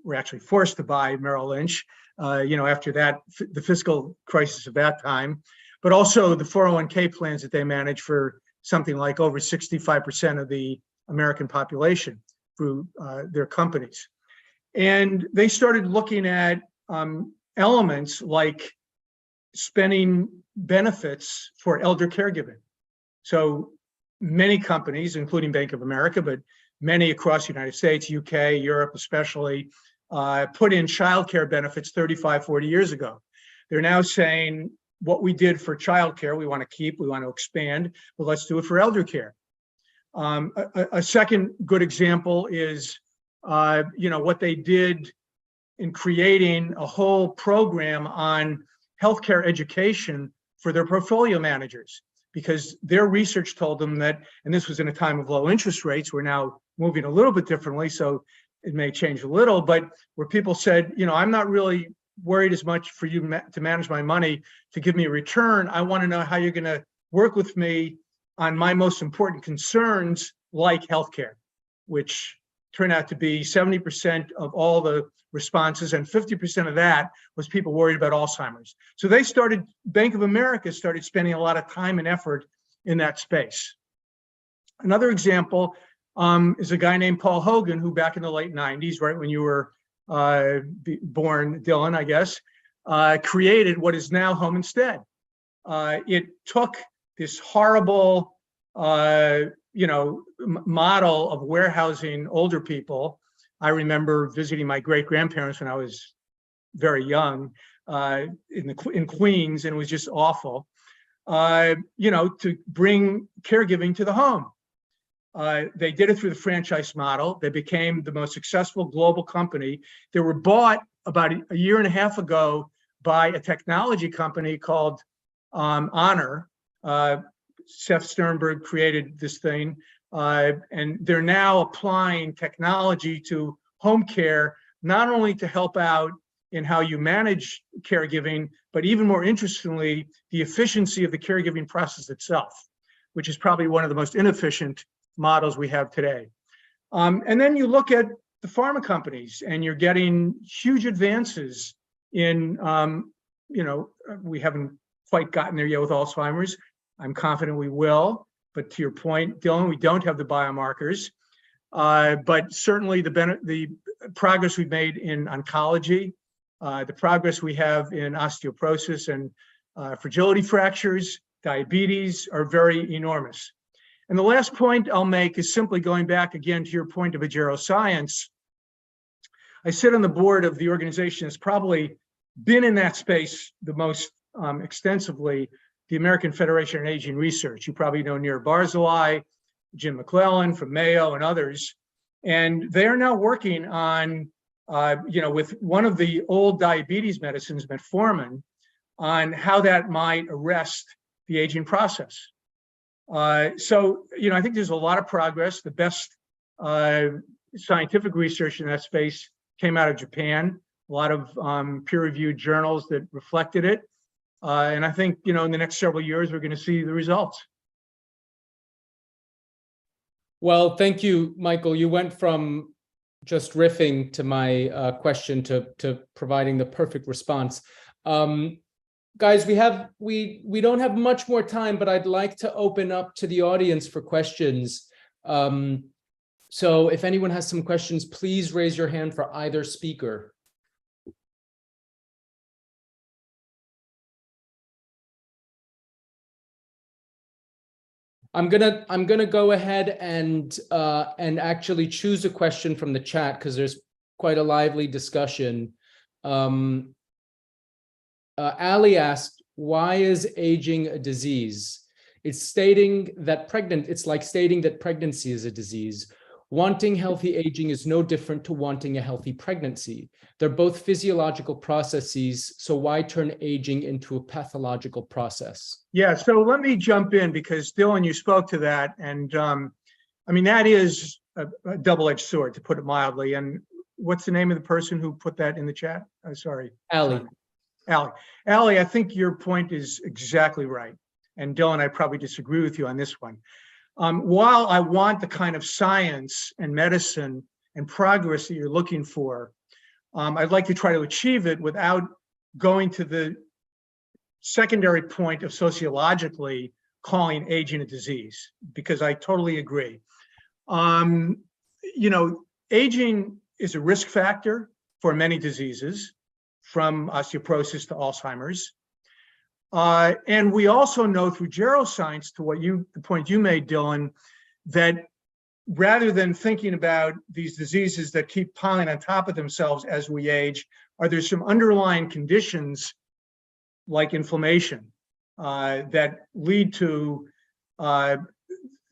were actually forced to buy Merrill Lynch, after that, the fiscal crisis of that time, but also the 401k plans that they manage for something like over 65% of the American population through their companies. And they started looking at elements like spending benefits for elder caregiving. So many companies, including Bank of America, but many across the United States, UK, Europe especially, put in childcare benefits 35, 40 years ago. They're now saying what we did for childcare, we want to keep, we want to expand, but let's do it for elder care. A second good example is, what they did in creating a whole program on healthcare education for their portfolio managers, because their research told them that, and this was in a time of low interest rates, we're now moving a little bit differently, so it may change a little, but where people said, I'm not really worried as much for you to manage my money to give me a return. I want to know how you're going to work with me on my most important concerns, like healthcare, which turned out to be 70% of all the responses, and 50% of that was people worried about Alzheimer's. So Bank of America started spending a lot of time and effort in that space. Another example is a guy named Paul Hogan, who back in the late 90s, right when you were born, Dylan, I guess, created what is now Home Instead. It took this horrible, model of warehousing older people. I remember visiting my great-grandparents when I was very young in Queens, and it was just awful, to bring caregiving to the home. They did it through the franchise model. They became the most successful global company. They were bought about a year and a half ago by a technology company called Honor. Seth Sternberg created this thing, and they're now applying technology to home care, not only to help out in how you manage caregiving, but even more interestingly, the efficiency of the caregiving process itself, which is probably one of the most inefficient models we have today. And then you look at the pharma companies, and you're getting huge advances in, we haven't quite gotten there yet with Alzheimer's. I'm confident we will, but to your point, Dylan, we don't have the biomarkers, but certainly the progress we've made in oncology, the progress we have in osteoporosis and fragility fractures, diabetes are very enormous. And the last point I'll make is simply going back again to your point of ageroscience. I sit on the board of the organization that's probably been in that space the most extensively, the American Federation on Aging Research. You probably know Nir Barzilai, Jim McClellan from Mayo, and others. And they're now working on, with one of the old diabetes medicines, metformin, on how that might arrest the aging process. So, I think there's a lot of progress. The best scientific research in that space came out of Japan, a lot of peer-reviewed journals that reflected it. And I think, in the next several years, we're going to see the results. Well, thank you, Michael. You went from just riffing to my question to providing the perfect response. Guys, we don't have much more time, but I'd like to open up to the audience for questions. So if anyone has some questions, please raise your hand for either speaker. I'm gonna go ahead and actually choose a question from the chat, because there's quite a lively discussion. Ali asked, "Why is aging a disease?" It's like stating that pregnancy is a disease. Wanting healthy aging is no different to wanting a healthy pregnancy. They're both physiological processes, so why turn aging into a pathological process? Yeah, so let me jump in, because Dylan, you spoke to that, and that is a double-edged sword, to put it mildly. And what's the name of the person who put that in the chat? Sorry. Ali. Ali, I think your point is exactly right. And Dylan, I probably disagree with you on this one. While I want the kind of science and medicine and progress that you're looking for, I'd like to try to achieve it without going to the secondary point of sociologically calling aging a disease, because I totally agree. Aging is a risk factor for many diseases, from osteoporosis to Alzheimer's. And we also know through geroscience, to the point you made, Dylan, that rather than thinking about these diseases that keep piling on top of themselves as we age, are there some underlying conditions like inflammation that lead to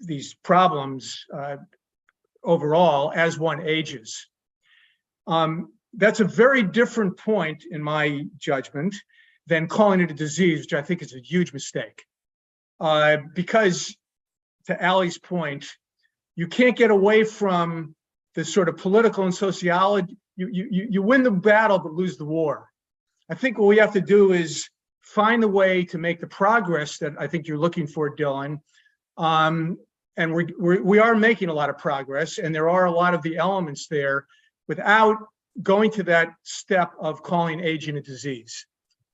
these problems overall as one ages? That's a very different point, in my judgment, than calling it a disease, which I think is a huge mistake. Because, to Allie's point, you can't get away from the sort of political and sociology. You win the battle but lose the war. I think what we have to do is find a way to make the progress that I think you're looking for, Dylan. And we are making a lot of progress, and there are a lot of the elements there without going to that step of calling aging a disease.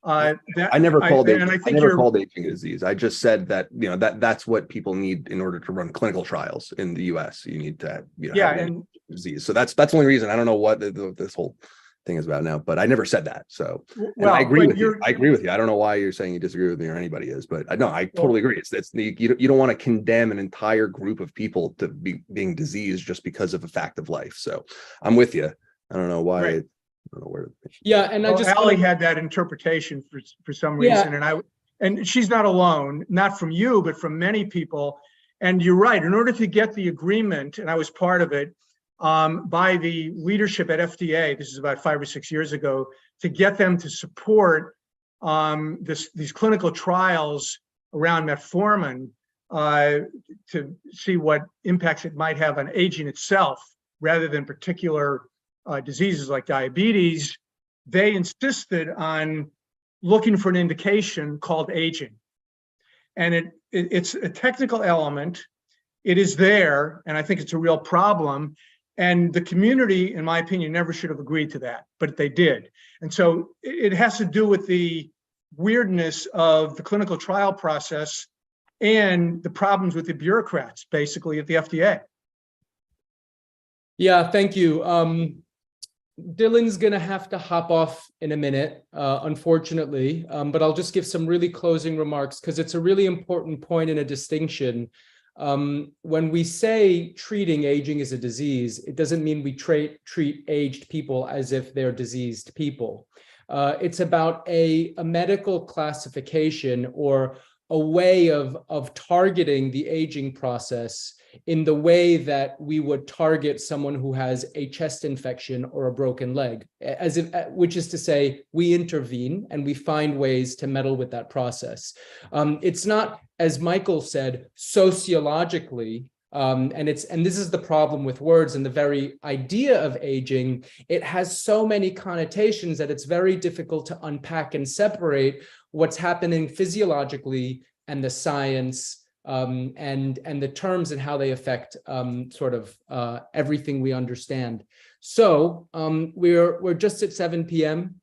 I never called and I think called aging a disease. I just said that, you know, that's what people need in order to run clinical trials in the US. You need to, you know, have an disease. So that's the only reason. I don't know what this whole thing is about now, but I never said that. So and I agree with you. I agree with you. I don't know why you're saying you disagree with me or anybody is, but I totally agree. You don't want to condemn an entire group of people to being diseased just because of a fact of life. So I'm with you. I don't know why. Right. I don't know where. Yeah, and Allie had that interpretation for some reason, and she's not alone, not from you, but from many people. And you're right. In order to get the agreement, and I was part of it, by the leadership at FDA, this is about 5 or 6 years ago, to get them to support these clinical trials around metformin to see what impacts it might have on aging itself, rather than particular diseases like diabetes. They insisted on looking for an indication called aging. And it's a technical element. It is there, and I think it's a real problem. And the community, in my opinion, never should have agreed to that, but they did. And so it has to do with the weirdness of the clinical trial process and the problems with the bureaucrats, basically, at the FDA. Yeah, thank you. Dylan's going to have to hop off in a minute, unfortunately, but I'll just give some really closing remarks because it's a really important point and a distinction. When we say treating aging as a disease, it doesn't mean we treat aged people as if they're diseased people. It's about a medical classification or a way of targeting the aging process in the way that we would target someone who has a chest infection or a broken leg, which is to say, we intervene and we find ways to meddle with that process. It's not, as Michael said, sociologically, and this is the problem with words and the very idea of aging. It has so many connotations that it's very difficult to unpack and separate what's happening physiologically and the science and the terms and how they affect everything we understand. So we're just at 7 p.m.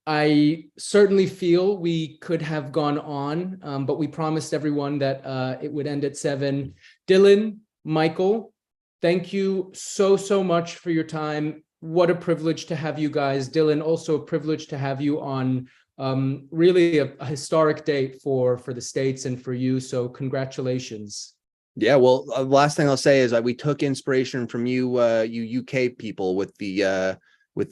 I certainly feel we could have gone on, but we promised everyone that it would end at 7. Dylan, Michael, thank you so much for your time. What a privilege to have you guys. Dylan, also a privilege to have you on really a historic date for the States and for you. So congratulations. Yeah, well, the last thing I'll say is we took inspiration from you UK people with the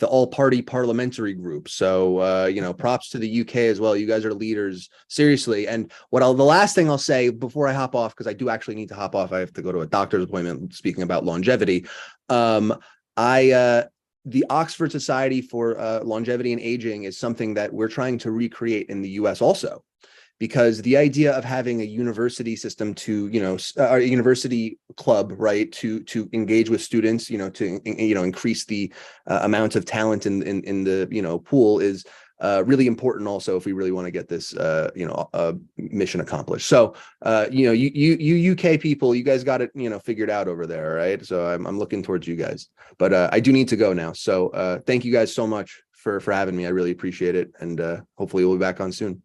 all-party parliamentary group. So, props to the UK as well. You guys are leaders, seriously. And the last thing I'll say before I hop off, because I do actually need to hop off. I have to go to a doctor's appointment speaking about longevity. The Oxford Society for Longevity and Aging is something that we're trying to recreate in the US also, because the idea of having a university system to, a university club, right, to engage with students, to increase the amount of talent in the pool is really important also if we really want to get this mission accomplished. So you UK people, you guys got it figured out over there, right? So I'm looking towards you guys, but I do need to go now. So thank you guys so much for having me. I really appreciate it, and hopefully we'll be back on soon.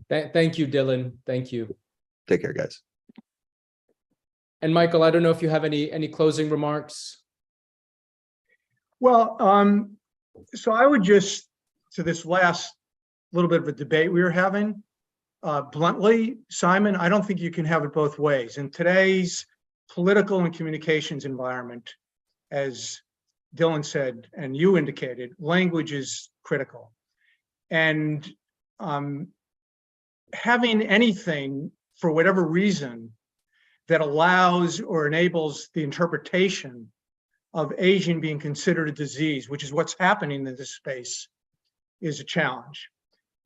Thank you, Dylan. Thank you. Take care, guys. And Michael, I don't know if you have any closing remarks. Well, so I would just, to this last little bit of a debate we were having. Bluntly, Simon, I don't think you can have it both ways. In today's political and communications environment, as Dylan said, and you indicated, language is critical. And having anything, for whatever reason, that allows or enables the interpretation of aging being considered a disease, which is what's happening in this space, is a challenge.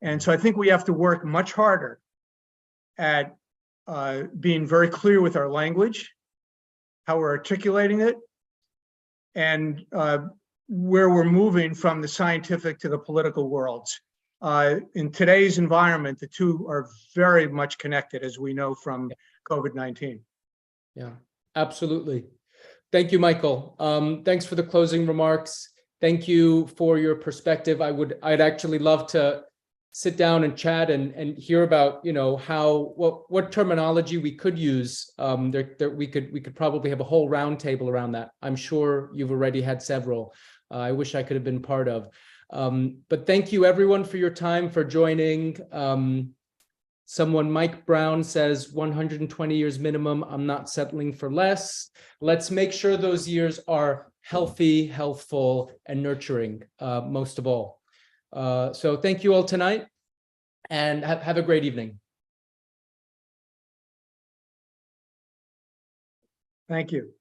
And so I think we have to work much harder at being very clear with our language, how we're articulating it, and where we're moving from the scientific to the political worlds. In today's environment, the two are very much connected, as we know from COVID-19. Yeah, absolutely. Thank you, Michael. Thanks for the closing remarks. Thank you for your perspective. I'd actually love to sit down and chat and hear about, you know, what terminology we could use. We could probably have a whole round table around that. I'm sure you've already had several. I wish I could have been part of. But thank you everyone for your time, for joining. Mike Brown says 120 years minimum. I'm not settling for less. Let's make sure those years are healthy, healthful, and nurturing, most of all. So thank you all tonight, and have a great evening. Thank you.